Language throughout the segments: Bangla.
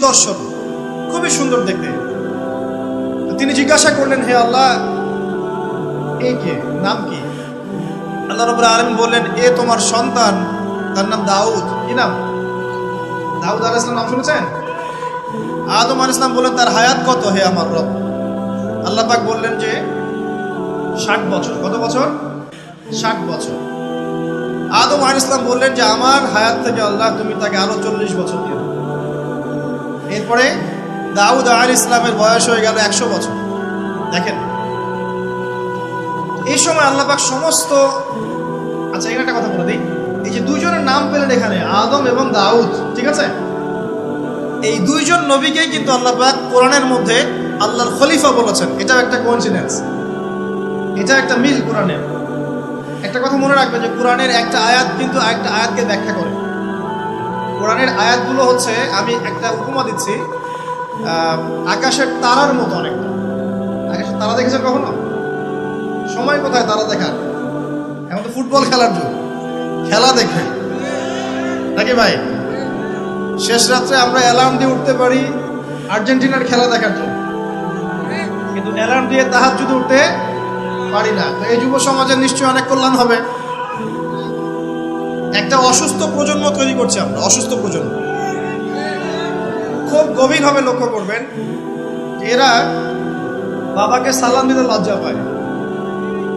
সুদর্শন, খুবই সুন্দর দেখতে। তিনি জিজ্ঞাসা করলেন, হে আল্লাহ, এ কে, নাম কি? আল্লাহ রাব্বুল আলামিন বললেন, এ তোমার সন্তান, তার নাম দাউদ। কি নাম? দাউদ আলাইহিস সালাম নাম শুনেছেন? আদম আলাইহিস সালাম বললেন, তার হায়াত কত হে আমার রব? আল্লাহ পাক বললেন যে 60 বছর। কত বছর? 60 বছর। আদম আলাইহিস সালাম বললেন যে আমার হায়াত থেকে আল্লাহ তুমি তাকে আরো 40 বছর দিও। এরপরে দাউদ আলাইহিস সালামের বয়স হয়ে গেল 100 বছর। দেখেন, এই সময় আল্লাহ পাক সমস্ত, আচ্ছা এখানে একটা কথা বলে দিই, এই যে দুইজনের নাম পেলেন এখানে, আদম এবং দাউদ, ঠিক আছে? এই দুইজন নবীকেই কিন্তু আল্লাহ পাক কোরআনের মধ্যে আল্লাহর খলিফা বলেছেন। এটাও একটা কোইন্সিডেন্স, এটা একটা মিল কোরআনের। একটা কথা মনে রাখবেন যে কোরআনের একটা আয়াত কিন্তু আরেকটা আয়াতকে ব্যাখ্যা করে। কোরআনের আয়াতগুলো হচ্ছে, আমি একটা উপমা দিচ্ছি, আকাশের তারার মতো অনেকটা। আকাশের তারা দেখেছেন কখনো? সময় কোথায় তারা দেখার? এখন তো ফুটবল খেলার যুগ, খেলা দেখবে নাকি ভাই? শেষ রাত্রে আমরা অ্যালার্ম দিয়ে উঠতে পারি আর্জেন্টিনার খেলা দেখার জন্য, কিন্তু অ্যালার্ম দিয়ে তাহাজ্জুদে উঠতে পারি না। তো এই যুব সমাজের নিশ্চয়ই অনেক কল্যাণ হবে। একটা অসুস্থ প্রজন্ম তৈরি করছি আমরা, অসুস্থ প্রজন্ম। খুব গভীরভাবে লক্ষ্য করবেন যে এরা বাবাকে সালাম দিতে লজ্জা পায়।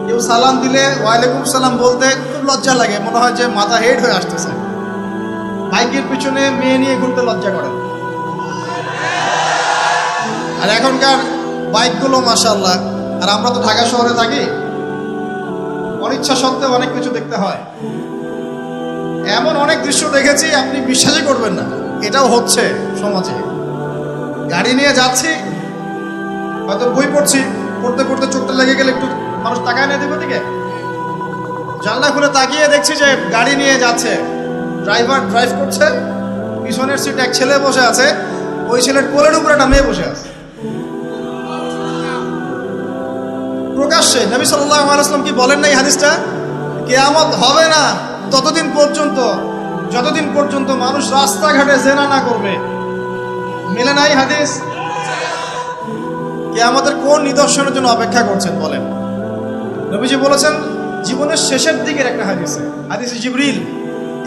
কেউ সালাম দিলে ওয়ালাইকুম সালাম বলতে খুব লজ্জা লাগে, মনে হয় যে মাথা হেড হয়ে আসতেছে। বাইকের পিছনে মেয়ে নিয়ে ঘুরতে লজ্জা করে। আর এখনকার বাইকগুলো মাশাআল্লাহ, আর আমরা তো ঢাকা শহরে থাকি, অনিচ্ছা সত্ত্বেও অনেক কিছু দেখতে হয়। এমন অনেক দৃশ্য দেখেছি আপনি বিশ্বাসই করবেন না, এটাও হচ্ছে সমাজে। গাড়ি নিয়ে যাচ্ছি, হয়তো বই পড়ছি, পড়তে পড়তে চোখটা লেগে গেলে একটু মানুষ তাকায় নিয়ে দেবে দিকে, জানলা খুলে তাকিয়ে দেখছি যে গাড়ি নিয়ে যাচ্ছে, ড্রাইভার ড্রাইভ করছে, পিছনের সিটে এক ছেলে বসে আছে, ওই ছেলের কোলের উপরে একটা মেয়ে বসে আছে। প্রকাশ্যে নবী সাল্লাল্লাহু আলাইহি ওয়াসাল্লাম কি বলেন না এই হাদিসটা? কিয়ামত হবে না ততদিন পর্যন্ত যতদিন পর্যন্ত মানুষ রাস্তাঘাটে জেনা না করবে। মিলে নাই হাদিস? কিয়ামতের কোন নিদর্শনের জন্য অপেক্ষা করছেন বলেন? নবীজি বলেছেন জীবনের শেষের দিকের একটা হাদিসে, হাদিসে জিবরিল।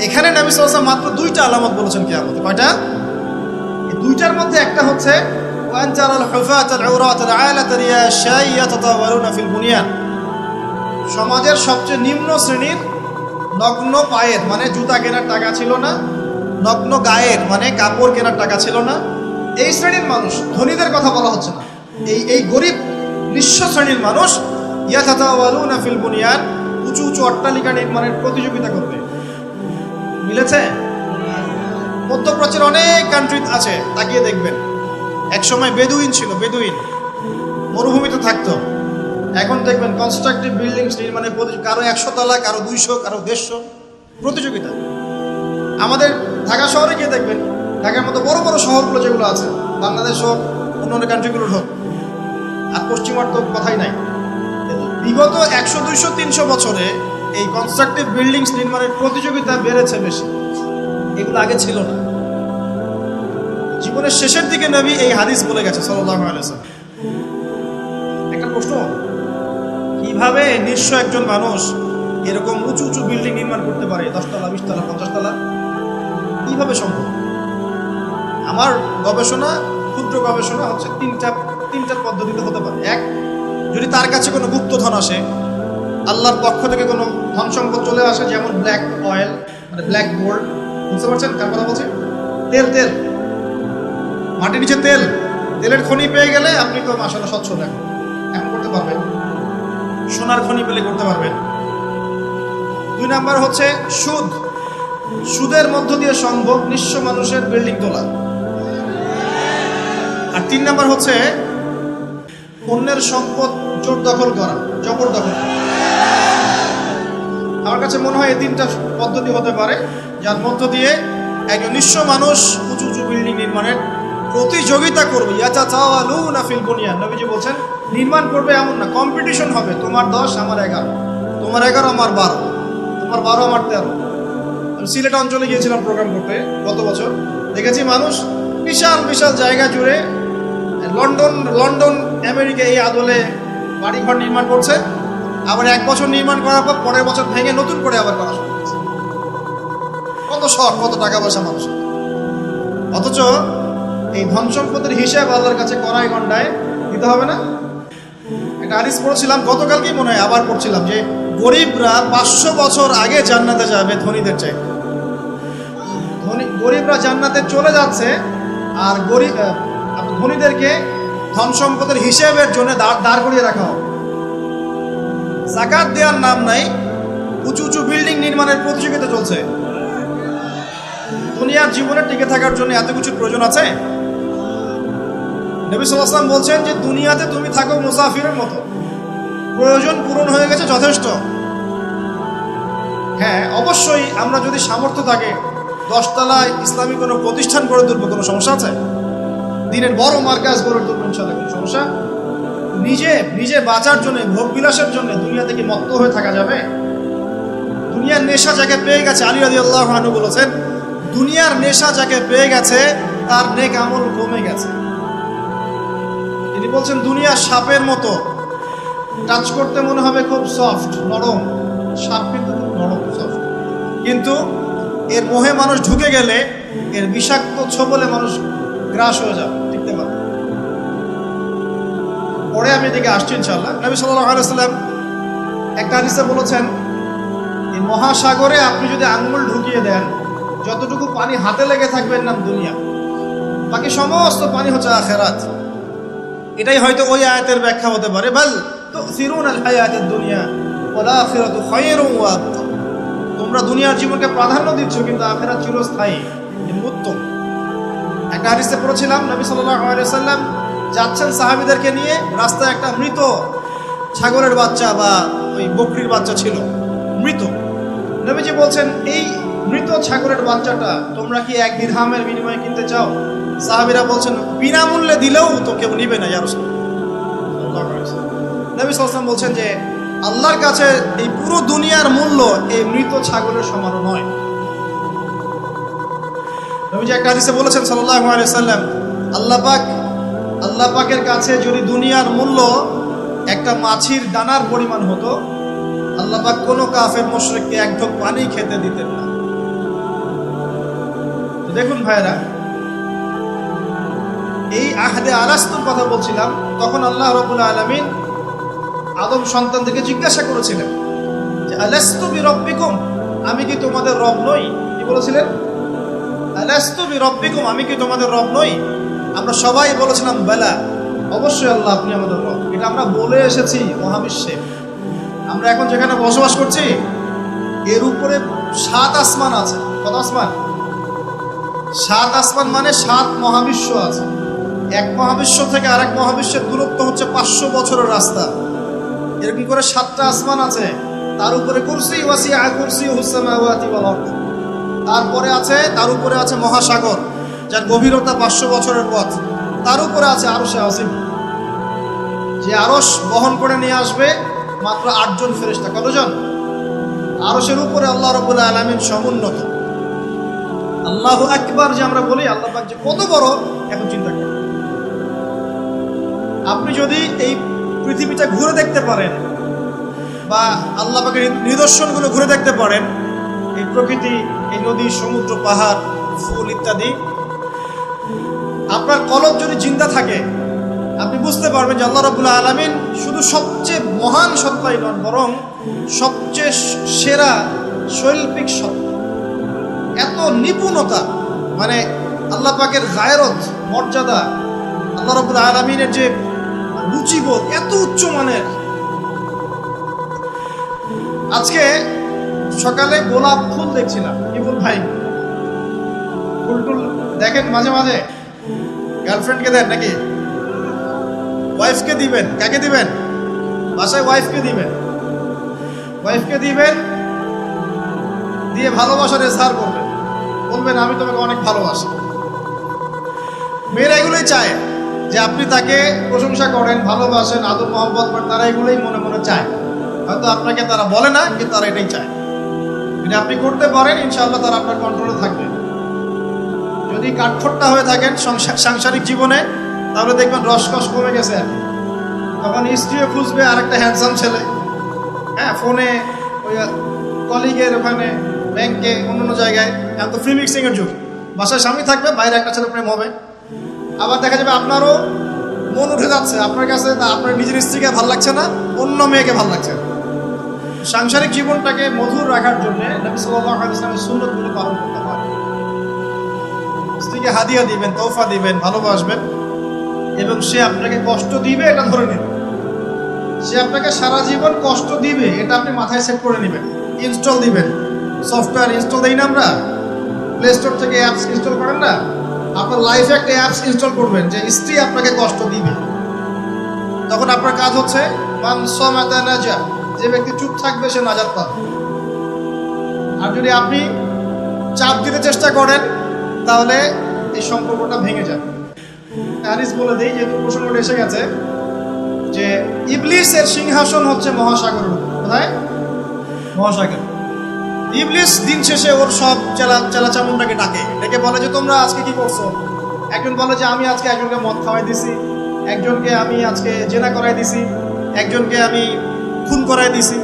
এখানে নবী সাল্লাল্লাহু আলাইহি ওয়াসাল্লাম মাত্র দুইটা আলামত বলেছেন কিয়ামতে। কয়টা? এই দুইটার মধ্যে একটা হচ্ছে ওয়ান তারাল হুফাতাল উরাতাল আলাতাল ইয়াশাই ইয়াতাতাওয়ালুনা ফিল বুনিয়ান। সমাজের সবচেয়ে নিম্ন শ্রেণীর নগ্ন পায়ের, মানে জুতা কেনার টাকা ছিল না, নগ্ন গায়ের মানে কাপড় কেনার টাকা ছিল না, এই শ্রেণীর মানুষ, ধনীদের কথা বলা হচ্ছে না, এই গরিব নিঃস্ব শ্রেণীর মানুষ ইয়াতাতাওয়ালুনা ফিল বুনিয়ান, উঁচু উঁচু অট্টালিকা নির্মাণের প্রতিযোগিতা করবে। মিলেছে? মধ্যপ্রাচ্যের অনেক কান্ট্রি আছে, তাকিয়ে দেখবেন। এক সময় বেদুইন ছিল, বেদুইন মরুভূমিতে থাকতো। এখন দেখবেন কনস্ট্রাকটিভ বিল্ডিংস নির্মাণে কারো 100 তলা, কারো 200, কারো 150 প্রতিযোগিতা। আমাদের ঢাকা শহরে গিয়ে দেখবেন, ঢাকার মতো বড় বড় শহরগুলো যেগুলো আছে, বাংলাদেশ হোক, অন্য অন্য কান্ট্রিগুলোর হোক, আর পশ্চিমার তো কথাই নাই, বিগত 100, 200, 300 বছরে এই কনস্ট্রাকটিভ বিল্ডিংস নির্মাণের প্রতিযোগিতা বেড়েছে বেশি। এগুলো আগে ছিল না। জীবনের শেষের দিকে নবী এই হাদিস বলে গেছে সাল্লাল্লাহু আলাইহি ওয়াসাল্লাম। একটা প্রশ্ন, কিভাবে নিঃস্ব একজন মানুষ এরকম উঁচু উঁচু বিল্ডিং নির্মাণ করতে পারে? 10 তলা, 20 তলা, 50 তলা, কিভাবে সম্ভব? আমার গবেষণা, ক্ষুদ্র গবেষণা হচ্ছে তিনটা পদ্ধতিতে হতে পারে। এক, যদি তার কাছে কোনো গুপ্তধন আসে, আল্লাহর পক্ষ থেকে কোনো ধন সম্পদ চলে আসে, যেমন ব্ল্যাক অয়েল, মানে ব্ল্যাক গোল্ড, বুঝতে পারছেন কার কথা বলছি? তেল, মাটির নিচে তেলের খনি পেয়ে গেলে আপনি তো মাশাআল্লাহ স্বচ্ছল এখন করতে পারবেন। সোনার খনি পেলে করতে পারবেন। 2 নাম্বার হচ্ছে সুদের মধ্য দিয়ে সম্ভব নিঃস্ব মানুষের বিল্ডিং তোলা। আর 3 নাম্বার হচ্ছে অন্যের সম্পদ জবরদখল করা। আমার কাছে মনে হয় এই 3টা পদ্ধতি হতে পারে, যার মধ্য দিয়ে একজন নিঃস্ব মানুষ উঁচু উঁচু বিল্ডিং নির্মাণের প্রতিযোগিতা করবে। ইয়াতাতাওয়ালুনা ফিল বুনিয়ান, নবীজি বলছেন নির্মাণ করবে এমন না, কম্পিটিশন হবে। তোমার 10 আমার 11, তোমার 11 আমার 12, তোমার 12 আমার 13। আমি সিলেট অঞ্চলে গিয়েছিলাম প্রোগ্রাম করতে গত বছর, দেখেছি মানুষ বিশাল বিশাল জায়গা জুড়ে লন্ডন লন্ডন আমেরিকা এই আদলে বাড়িঘর নির্মাণ করছে, আবার 1 বছর নির্মাণ করার পর পরের বছর ভেঙে নতুন করে আবার করা শুরু করছে। কত শখ, কত টাকা পয়সা মানুষ। অথচ এই ধন সম্পদের হিসাব আল্লাহর কাছে কড়াই গন্ডায় দিতে হবে না? একটা হাদিস পড়ছিলাম গতকালকেই, মনে হয় আবার পড়ছিলাম, যে গরিবরা 500 বছর আগে জান্নাতে যাবে ধনীদের চাইতে। গরিবরা জান্নাতে চলে যাচ্ছে, আর ধনীদেরকে ধন সম্পদের হিসেবের জন্য দাঁড় করিয়ে রাখা হবে। যাকাত দেওয়ার নাম নাই, উঁচু উঁচু বিল্ডিং নির্মাণের প্রতিযোগিতা চলছে। দুনিয়ার জীবনে টিকে থাকার জন্য এত কিছু প্রয়োজন আছে? নবী সাল্লাল্লাহু আলাইহি ওয়াসাল্লাম বলছেন যে দুনিয়াতে তুমি থাকো মুসাফিরের মতো, প্রয়োজন পূরণ হয়ে গেছে, যথেষ্ট। হ্যাঁ, অবশ্যই আমরা যদি সামর্থ্য থাকে 10 তলায় ইসলামী কোনো প্রতিষ্ঠান গড়ে তুলবো, কোনো সমস্যা আছে? দিনের বড় মার্কাজ গড়ে তুলবো, ইনশাআল্লাহ কোনো সমস্যা? নিজে বাঁচার জন্য, ভোগ বিলাসের জন্য দুনিয়া থেকে মত্ত হয়ে থাকা যাবে? দুনিয়ার নেশা যাকে পেয়ে গেছে, আলী রাদিয়াল্লাহু আনহু বলেছেন, দুনিয়ার নেশা যাকে পেয়ে গেছে তার নেক আমল কমে গেছে। তিনি বলছেন দুনিয়া সাপের মতো, টাচ করতে মনে হবে খুব সফট, নরম। সাপ কিন্তু খুব নরম, সফট, কিন্তু এর মোহে মানুষ ঢুকে গেলে এর বিষাক্ত ছোবলে মানুষ গ্রাস হয়ে যাবে, টিকতে পারে। পরে আমি এদিকে আসছি ইনশাআল্লাহ। নবী সাল্লাল্লাহু আলাইহি ওয়াসাল্লাম একটা হাদিসে বলেছেন, এই মহাসাগরে আপনি যদি আঙ্গুল ঢুকিয়ে দেন, যতটুকু পানি হাতে লেগে থাকবেন নাম দুনিয়া, বাকি সমস্ত পানি হচ্ছে আখিরাত। এটাই হয়তো ওই আয়াতের ব্যাখ্যা হতে পারে, বাল তুসিরুনাল হায়াতাদ দুনিয়া ওয়াল আখিরাতু খায়রুন ওয়া আবকা। তোমরা দুনিয়ার জীবনকে প্রাধান্য দিচ্ছ, কিন্তু আখিরাত চিরস্থায়ী, উত্তম। একটা হাদিসে পড়েছিলাম, নবী সাল্লাল্লাহু আলাইহি ওয়াসাল্লাম যাচ্ছেন সাহাবীদেরকে নিয়ে, রাস্তায় একটা মৃত ছাগলের বাচ্চা বা ওই বকরির বাচ্চা ছিল, মৃত। নবীজি বলছেন, এই মৃত ছাগলের বাচ্চাটা তোমরা কি 1 দিরহামের বিনিময়ে কিনতে চাও? সাহাবীরা বলছেন, বিনামূল্যে দিলেও তো কেউ নিবে না, ইয়া রাসূলুল্লাহ। নবী সাল্লাল্লাহু আলাইহি ওয়াসাল্লাম বলছেন যে আল্লাহর কাছে এই পুরো দুনিয়ার মূল্য এই মৃত ছাগলের সমান নয়। নবীজি একটা হাদিসে বলেছেন সাল্লাল্লাহু আলাইহি ওয়াসাল্লাম, আল্লাহ পাকের কাছে যদি দুনিয়ার মূল্য একটা মাছির দানার পরিমাণ হতো, আল্লাহ পাক কোনো কাফের মুশরিককে 1 ঢোক পানি খেতে দিতেন না। তো দেখুন ভাইরা, এই আহদে আলাস্তুর কথা বলছিলাম, তখন আল্লাহ রাব্বুল আলামিন আদম সন্তানদেরকে জিজ্ঞাসা করেছিলেন যে আলাস্তু বিরব্বিকুম, আমি কি তোমাদের রব নই? কি বলেছিলেন? আলাস্তু বিরব্বিকুম, আমি কি তোমাদের রব নই? আমরা সবাই বলেছিলাম বেলা, অবশ্যই আল্লাহ আপনি আমাদের রব। এটা আমরা বলে এসেছি মহাবিশ্বে। আমরা এখন যেখানে বসবাস করছি এর উপরে 7 আসমান আছে। কত আসমান? 7 আসমান মানে 7 মহাবিশ্ব আছে। এক মহাবিশ্ব থেকে আরেক মহাবিশ্বের দূরত্ব হচ্ছে 500 বছরের রাস্তা। এরকম করে 7টা আসমান আছে। তার উপরে কুরসি, ওয়াসিআ কুরসিয়ুহুস সামাওয়াতি ওয়াল আরদ। তার উপরে আছে মহাসাগর, যার গভীরতা 500 বছরের পথ। তার উপরে আছে আরশে আজিম, যে আরশ বহন করে নিয়ে আসবে মাত্র 8 জন ফেরেশতা। কতজন? আরশের উপরে আল্লাহ রাব্বুল আলামিন সমুন্নত। আল্লাহু আকবার যে আমরা বলি, আল্লাহ পাক যে কত বড়, এখন চিন্তা করেন। আপনি যদি এই পৃথিবীটা ঘুরে দেখতে পারেন, বা আল্লাহ পাকের নিদর্শনগুলো ঘুরে দেখতে পারেন, এই প্রকৃতি, এই নদী, সমুদ্র, পাহাড়, ফুল ইত্যাদি, আপনার কলব যদি জিন্দা থাকে, আপনি বুঝতে পারবেন যে আল্লাহ রাব্বুল আলামিন শুধু সবচেয়ে মহান সত্তাই নন, বরং সবচেয়ে সেরা শৈল্পিক সত্তা। এত নিপুণতা, মানে আল্লাহ পাকের গায়রত, মর্যাদা, আল্লাহ রাব্বুল আলামিনের যে রুচিবোধ এত উচ্চ মানের। আজকে সকালে গোলাপ ফুল দেখছিলাম। কি ফুল ভাই? ফুল টুল দেখেন মাঝে মাঝে? গার্লফ্রেন্ডকে দেন নাকি? ওয়াইফকে দিবেন? কাকে দিবেন? বাসায় ওয়াইফকে দিবেন। ওয়াইফকে দিবেন, দিয়ে ভালোবাসার এজহার করবেন, বলবেন আমি তোমাকে অনেক ভালোবাসি। মেয়েরা এগুলোই চায় যে আপনি তাকে প্রশংসা করেন, ভালোবাসেন, আদর মহব্বত করেন। তারা এগুলোই মনে মনে চায়। হয়তো আপনাকে তারা বলে না, কিন্তু তারা এটাই চায়। যদি আপনি করতে পারেন, ইনশাআল্লাহ তারা আপনার কন্ট্রোলে থাকবে। যদি কাঠখোট্টা হয়ে থাকেন সাংসারিক জীবনে, তাহলে দেখবেন রসকস কমে গেছে। তখন স্ত্রীও খুঁজবে আরেকটা হ্যান্ডসাম ছেলে, হ্যাঁ, ফোনে, ওই কলিগের ওখানে, ব্যাংকে, অন্য জায়গায়। এখন তো ফ্রি মিক্সিংয়ের যুগ। বাসায় স্বামী থাকবে, বাইরে একটা ছেলে প্রেম হবে। আবার দেখা যাবে আপনারও মন উঠে যাচ্ছে আপনার কাছে, তা আপনার নিজের স্ত্রীকে ভালো লাগছে না, অন্য মেয়েকে ভালো লাগছে। সাংসারিক জীবনটাকে মধুর রাখার জন্য নবী সাল্লাল্লাহু আলাইহি ওয়াসাল্লামের সুন্নতগুলো পালন করতে হয়। স্ত্রীকে হাদিয়া দিবেন, তোহফা দিবেন, ভালোবাসবেন, এবং সে আপনাকে কষ্ট দিবে এটা ধরে নিন। সে আপনাকে সারা জীবন কষ্ট দিবে এটা আপনি মাথায় সেট করে নেবেন। ইনস্টল দিবেন, সফটওয়্যার ইনস্টল দেই না আমরা, প্লে স্টোর থেকে অ্যাপস ইনস্টল করেন না, আপনার লাইফে একটা অ্যাপস ইনস্টল করবেন যে স্ত্রী আপনাকে কষ্ট দিবে। তখন আপনার কাজ হচ্ছে মান সামাতা নাজা, যে ব্যক্তি চুপ থাকবে সে নাজাত পাবে। আর যদি আপনি চাপ দিতে চেষ্টা করেন তাহলে এই সম্পর্কটা ভেঙে যাবে। হাদিস বলে দেই, যেহেতু প্রসঙ্গটা এসে গেছে, যে ইবলিসের সিংহাসন হচ্ছে মহাসাগরের উপর। কোথায়? মহাসাগর। ইবলিস দিন শেষে ওর সব চেলাচামুন্ডাকে ডেকে বলে যে তোমরা আজকে কি করছো? একজন বলে যে আমি আজকে একজনকে মদ খাওয়াই দিছি, একজনকে আমি আজকে জেনা করাই দিছি, একজনকে আমি খুন করাই দিছি।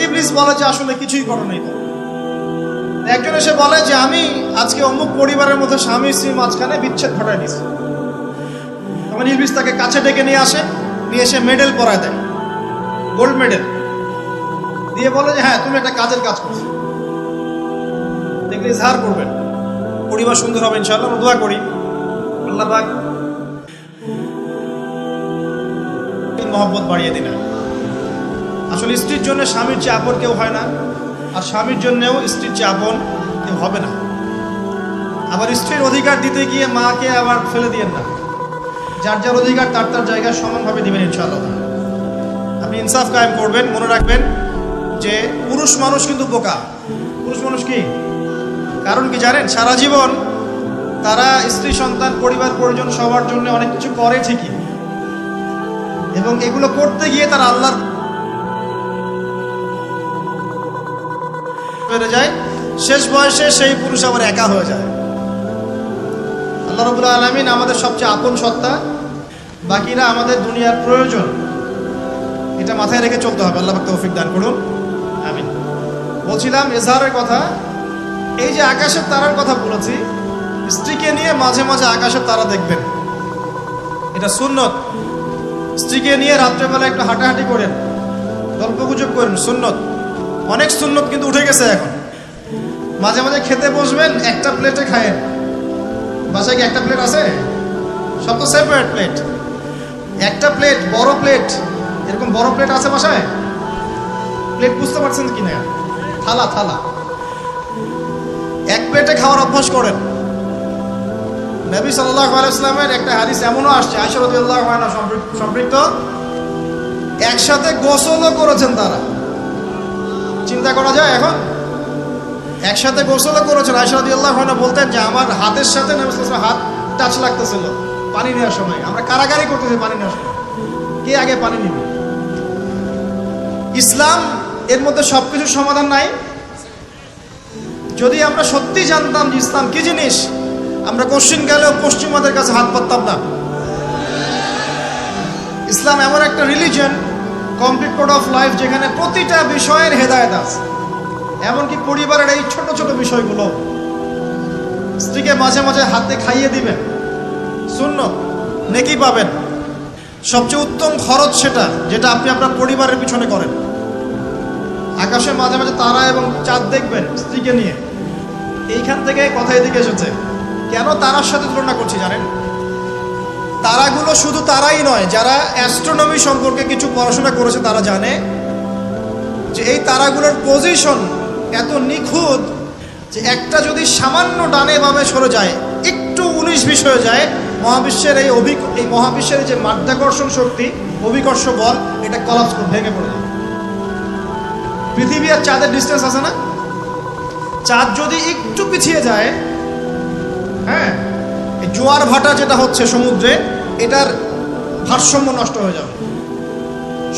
ইবলিস বলে যে আসলে কিছুই করো নাই তো। একজন এসে বলে যে আমি আজকে অমুক পরিবারের মধ্যে স্বামী স্ত্রীর মাঝখানে বিচ্ছেদ ঘটাই দিছি। তখন ইবলিস তাকে কাছে ডেকে নিয়ে আসে, নিয়ে এসে মেডেল পরায় দেয়, গোল্ড মেডেল দিয়ে বলে যে হ্যাঁ তুমি একটা কাজের কাজ করছো। দেখলে ইজহার করবেন, পরিবার সুন্দর হবে ইনশাআল্লাহ। আমরা দোয়া করি আল্লাহ পাক মহব্বত বাড়িয়ে দিন। আসলে স্ত্রীর জন্য স্বামীর চেয়ে আপন কেউ হয় না, আর স্বামীর জন্যেও স্ত্রীর চেয়ে আপন কেউ হবে না। আবার স্ত্রীর অধিকার দিতে গিয়ে মাকে আবার ফেলে দিয়েন না। যার যার অধিকার তার তার জায়গায় সমানভাবে দিবেন ইনশাআল্লাহ। আপনি ইনসাফ কায়েম করবেন। মনে রাখবেন যে পুরুষ মানুষ কিন্তু বোকা। পুরুষ মানুষ কি কারণ কি জানেন? সারা জীবন তারা স্ত্রী সন্তান পরিবার পরিজন সবার জন্য অনেক কিছু করে ঠিকই, এবং এগুলো করতে গিয়ে তারা আল্লাহর বেড়ে যায়। শেষ বয়সে সেই পুরুষ আবার একা হয়ে যায়। আল্লাহ রাব্বুল আলামিন আমাদের সবচেয়ে আপন সত্তা, বাকিরা আমাদের দুনিয়ার প্রয়োজন। এটা মাথায় রেখে চলতে হবে। আল্লাহ পাক তৌফিক দান করুন, আমিন। বলছিলাম ইজহারের কথা। এই যে আকাশের তারার কথা বলেছি, স্ত্রীকে নিয়ে মাঝে মাঝে আকাশের তারা দেখবেন, এটা সুন্নত। স্ত্রীকে নিয়ে রাত্রেবেলা একটু হাঁটাহাঁটি করেন, গল্পগুজব করেন, সুন্নত। অনেক সুন্নত কিন্তু উঠে গেছে এখন। মাঝে মাঝে খেতে বসবেন, একটা প্লেটে খায়েন। বাসায় কি একটা প্লেট আছে? সব তো সেপারেট প্লেট। একটা প্লেট, বড় প্লেট, এরকম বড় প্লেট আছে বাসায়? প্লেট বুঝতে পারছেন কি না? থালা থালা, এক প্লেটে খাওয়ার অভ্যাস করেন। নবী সাল্লাল্লাহু আলাইহি ওয়াসাল্লামের একটা হাদিস এমনও আসছে, আয়েশা রাদিয়াল্লাহু আনহা সম্পৃক্ত, একসাথে গোসলও করেছেন তারা। চিন্তা করা যায় এখন? একসাথে গোসলও করেছেন। আয়েশা রাদিয়াল্লাহু আনহা বলতেন যে আমার হাতের সাথে নবী সাল্লাল্লাহু আলাইহি ওয়াসাল্লামের হাত টাচ লাগতেছিল পানি নেওয়ার সময়। আমরা কারাগারি করতেছি পানি নেওয়ার সময়, কে আগে পানি নিবে? ইসলাম এর মধ্যে সবকিছুর সমাধান নাই। যদি আমরা সত্যি জানতাম যে ইসলাম কি জিনিস, আমরা কোশ্চিন গেলেও পশ্চিমাদের কাছে হাত পাততাম না। ইসলাম এমন একটা religion, complete code of life, যেখানে প্রতিটা বিষয়ের হেদায়েত আছে, এমনকি পরিবারের এই ছোট ছোট বিষয়গুলো। স্ত্রীকে মাঝে মাঝে হাতে খাইয়ে দিবেন, সুন্নত, নেকি পাবেন। সবচেয়ে উত্তম খরচ সেটা, যেটা আপনি আপনার পরিবারের পিছনে করেন। আকাশে মাঝে মাঝে তারা এবং চাঁদ দেখবেন স্ত্রীকে নিয়ে। এইখান থেকে কথা এদিকে এসেছে। কেন তারার সাথে তুলনা করছি জানেন? তারাগুলো শুধু তারাই নয়, যারা অ্যাস্ট্রোনমি সম্পর্কে কিছু পড়াশোনা করেছে তারা জানে যে এই তারাগুলোর পজিশন এত নিখুঁত যে একটা যদি সামান্য ডানে বামে সরে যায়, একটু 19-20 হয়ে যায়, মহাবিশ্বের এই মহাবিশ্বের যে মাধ্যাকর্ষণ শক্তি, অভিকর্ষ বল, এটা কলাপস করে ভেঙে পড়ে যায়। পৃথিবী আর চাঁদের ডিস্টেন্স আছে না? চাঁদ যদি একটু পিছিয়ে যায়, হ্যাঁ, এই জোয়ার ভাটা যেটা হচ্ছে সমুদ্রে, এটার ভারসাম্য নষ্ট হয়ে যাবে।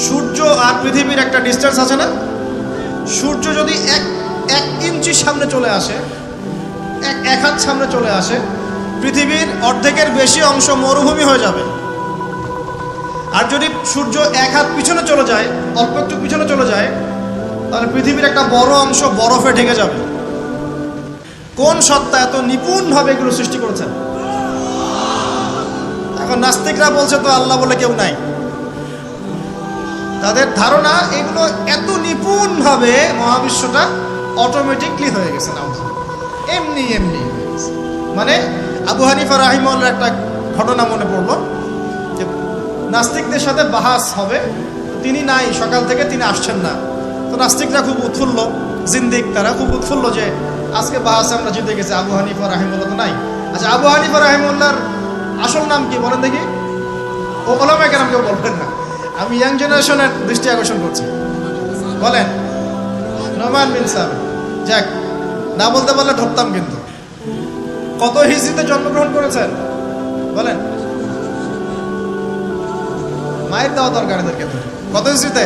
সূর্য আর পৃথিবীর একটা ডিস্টেন্স আছে না? সূর্য যদি এক ইঞ্চি সামনে চলে আসে, এক হাত সামনে চলে আসে, পৃথিবীর অর্ধেকের বেশি অংশ মরুভূমি হয়ে যাবে। আর যদি সূর্য এক হাত পিছনে চলে যায়, অল্প একটু পিছনে চলে যায়, তাহলে পৃথিবীর একটা বড় অংশ বরফে ঢেকে যাবে। কোন সত্তা এত নিপুণভাবে এগুলো সৃষ্টি করেছেন? এখন নাস্তিকরা বলছে তো আল্লাহ বলে কেউ নাই। তাদের ধারণা এগুলো এত নিপুণভাবে মহাবিশ্বটা অটোমেটিকলি হয়ে গেছে না, এমনি এমনি হয়ে গেছে। মানে আবু হানিফা রাহিমাহুল্লাহ একটা ঘটনা মনে পড়লো যে নাস্তিকদের সাথে বাহাস হবে, তিনি নাই, সকাল থেকে তিনি আসছেন না। তো নাস্তিকরা খুব উৎফুল্ল, জিন্দিক তারা খুব উৎফুল্ল যে আজকে বাহাসে আমরা জিতে গেছি, আবু হানিফা রাহিমাহুল্লাহ তো নাই। আচ্ছা, আবু হানিফা রাহিমাহুল্লাহর আসল নাম কি বলেন দেখি? ও ওলামায়ে কেরাম কেউ বলবেন না, আমি ইয়াং জেনারেশনের দৃষ্টি আকর্ষণ করছি। বলেন। নোমান বিন সাবিত। যাক, না বলতে পারলে ধরতাম কিন্তু। কত হিজরিতে জন্মগ্রহণ করেছেন বলেন? মায়ের দেওয়া দরকার এদেরকে। কত হিজরিতে?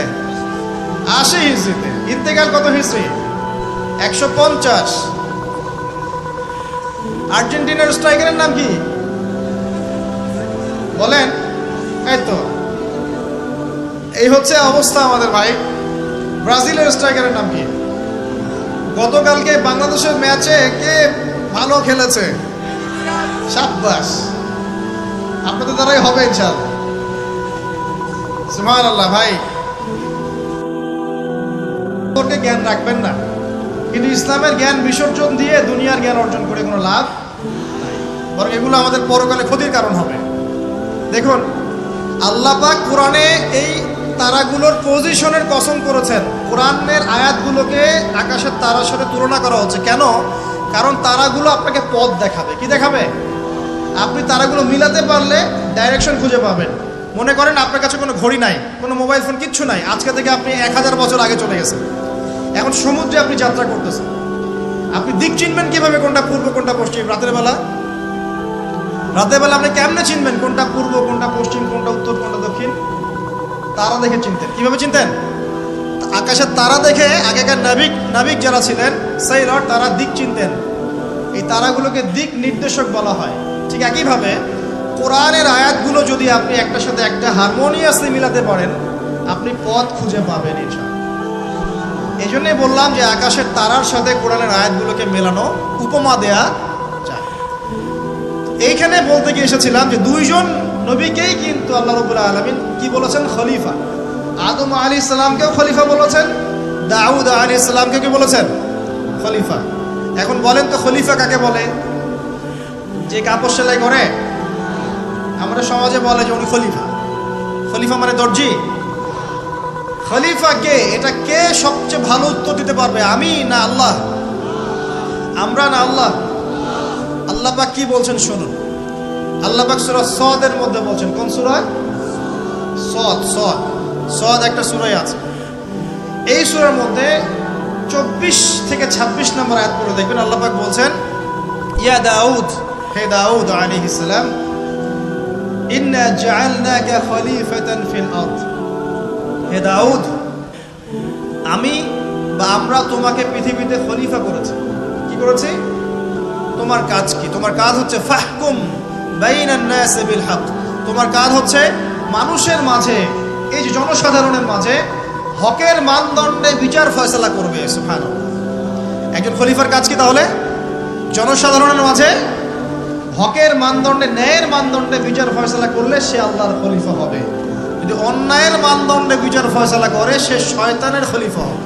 80 হিজরিতে। ইন্তেকাল কত হিজরি? 150। আর্জেন্টিনার স্ট্রাইকারের নাম কি বলেন? এই তো, এই হচ্ছে অবস্থা আমাদের ভাই। ব্রাজিলের স্ট্রাইকারের নাম কি? গতকালকে বাংলাদেশের ম্যাচে কে ভালো খেলেছে? শাবাশ, আপনাদের দ্বারাই হবে ইনশাআল্লাহ। সুবহানাল্লাহ। ভাই, ওকে জ্ঞান রাখবেন না, কিন্তু ইসলামের জ্ঞান বিসর্জন দিয়ে দুনিয়ার জ্ঞান অর্জন করে কোনো লাভ নাই, বরং এগুলো আমাদের পরকালে ক্ষতির কারণ হবে। দেখুন, আল্লাহ পাক কোরআনে এই তারাগুলোর পজিশনের কসম করেছেন। কোরআনের আয়াতগুলোকে আকাশের তারার সাথে তুলনা করা হচ্ছে কেন? কারণ তারাগুলো আপনাকে পথ দেখাবে। কি দেখাবে? আপনি তারাগুলো মিলাতে পারলে ডাইরেকশন খুঁজে পাবেন। মনে করেন আপনার কাছে কোনো ঘড়ি নাই, কোনো মোবাইল ফোন, কিচ্ছু নাই, আজকে থেকে আপনি 1000 বছর আগে চলে গেছেন। এখন সমুদ্রে আপনি যাত্রা করতেছেন, আপনি দিক চিনবেন কিভাবে? কোনটা পূর্ব কোনটা পশ্চিম? রাতের বেলা আপনি কেমনে চিনবেন কোনটা পূর্ব কোনটা পশ্চিম কোনটা উত্তর কোনটা দক্ষিণ? তারা দেখে চিনতেন। কিভাবে চিনতেন? আকাশের তারা দেখে আগেকার নাবিক যারা ছিলেন, সেইשראর, তারা দিক চিনতেন। এই তারাগুলোকে দিক নির্দেশক বলা হয়। ঠিক একইভাবে কোরআনের আয়াতগুলো যদি আপনি একটার সাথে একটা হারমোনিয়াসলি মিলাতে পারেন, আপনি পথ খুঁজে পাবেন ইনশাআল্লাহ। এই জন্যই বললাম যে আকাশের তারার সাথে কোরআনের আয়াতগুলোকে মেলানো, উপমা দেয়া যায়। এইখানে বলতে গিয়ে এসেছিলাম যে দুইজন নবীকেই কিন্তু আল্লাহ রাব্বুল আলামিন কি বলেছেন? খলিফা। আদম আলাইহিস সালামকেও খলিফা বলেছেন, দাউদ আলাইহিস সালামকে কি বলেছেন? খলিফা। এখন বলেন তো, খলিফা কাকে বলে? যে কাপড় সেলাই করে? আমাদের সমাজে বলে যে উনি খলিফা। খলিফা মানে দর্জি। খলিফা কে? এটা কে সবচেয়ে ভালো উত্তর দিতে পারবে? আমি না আল্লাহ? আমরা না আল্লাহ? আল্লাহ পাক কি বলছেন শুনুন। আল্লাহ পাক সূরা সদের মধ্যে বলছেন। কোন সূরা? সদ একটা সূরাই আছে। এই সূরার মধ্যে 24 থেকে 26 নম্বর আয়াত পড়ে দেখবেন আল্লাহ পাক বলছেন, ইয়া দাউদ, হে দাউদ আলাইহিস সালাম, ইন্না জাআলনাকা খলিফাতান ফিল আরদ। হে দাউদ, আমি বা আমরা তোমাকে পৃথিবীতে খলিফা করেছি। কি করেছি? তোমার কাজ কি? তোমার কাজ হচ্ছে ফাহকুম বাইনান নাস বিল হক। তোমার কাজ হচ্ছে মানুষের মাঝে, এই যে জনসাধারণের মাঝে হকের মানদণ্ডে বিচার ফয়সালা করবে। সুবহানাল্লাহ। একজন খলিফার কাজ কি তাহলে? জনসাধারণের মাঝে হকের মানদণ্ডে, ন্যায়ের মানদণ্ডে বিচার ফয়সালা করলে সে আল্লাহর খলিফা হবে। যদি অন্যায়ের মানদণ্ডে বিচার ফয়সালা করে, সে শয়তানের খলিফা হবে।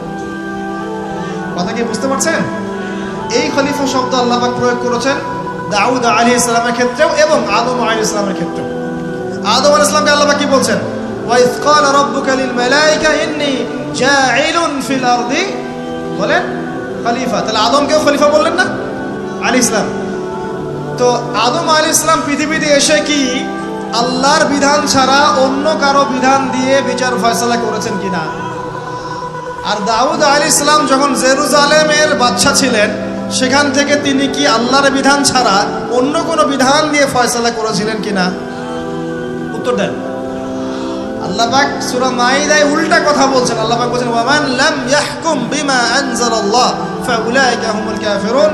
কথা কি বুঝতে পারছেন? এই খলিফা শব্দ আল্লাহ পাক প্রয়োগ করেছেন দাউদ আলাইহিস সালামের ক্ষেত্রেও এবং আদম আলাইহিস সালামের ক্ষেত্রেও। আদম আলাইহিস সালামকে আল্লাহ পাক কি বলছেন? ওয়া ইয ক্বালা রাব্বুকা লিল মালায়েকা ইন্নী জাঈলুন ফিল আরদি, বলেন খলিফা। তাহলে আদমকেও খলিফা বললেন না আলাইহিস সালাম? তো আদম আলাইহিস সালাম পৃথিবীতে এসে কি আল্লাহর বিধান ছাড়া অন্য কারো বিধান দিয়ে বিচার ফয়সালা করেছেন কিনা? আর দাউদ আলাইহিস সালাম যখন জেরুজালেমের বাদশা ছিলেন, সেখান থেকে তিনি কি আল্লাহর বিধান ছাড়া অন্য কোনো বিধান দিয়ে ফয়সালা করেছিলেন কিনা? উত্তর দেন। আল্লাহ পাক সূরা মাইদায় উল্টা কথা বলছেন। আল্লাহ পাক বলেন, ওয়া মান লাম ইয়াহকুম বিমা আনজালাল্লাহ ফাউলাইকা হুমুল কাফিরুন।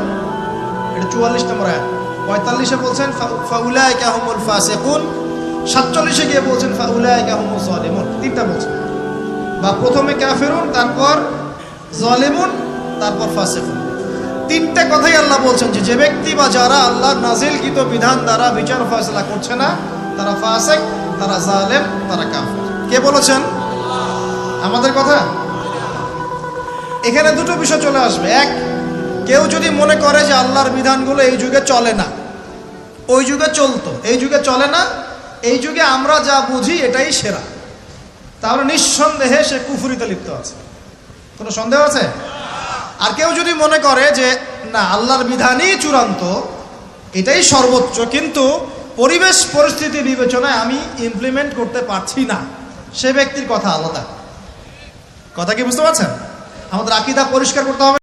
এটা 44 নম্বর আয়াত। 45-এ বলছেন ফাউলাইকা হুমুল ফাসিকুন, 47-এ গিয়ে বলছেন ফাউলাইকা হুমুজ জালিমুন। তিনটা বলছেন, বা প্রথমে কাফিরুন, তারপর জালিমুন, তারপর ফাসিকুন। তিনটা কথাই আল্লাহ বলছেন যে ব্যক্তি বা যারা আল্লাহর নাজিলকৃত বিধান দ্বারা বিচার ফয়সালা করছে না, তারা ফাসিক, তারা জালেম, তারা কাফির। কে বলেছেন? আমাদের কথা। এখানে দুটো বিষয় চলে আসবে। এক, কেউ যদি মনে করে যে আল্লাহর বিধানগুলো এই যুগে চলে না, ওই যুগে চলতো, এই যুগে চলে না, এই যুগে আমরা যা বুঝি এটাই সেরা, তাহলে নিঃসন্দেহে সে কুফরিতে লিপ্ত আছে। কোনো সন্দেহ আছে? আর কেউ যদি মনে করে যে না, আল্লাহর বিধানই চূড়ান্ত, এটাই সর্বোচ্চ, কিন্তু পরিবেশ পরিস্থিতি বিবেচনায় আমি ইমপ্লিমেন্ট করতে পারছি না, সে ব্যক্তির কথা আলাদা। কথা কি বুঝতে পারছেন? আমাদের আকীদা পরিষ্কার করতে হবে।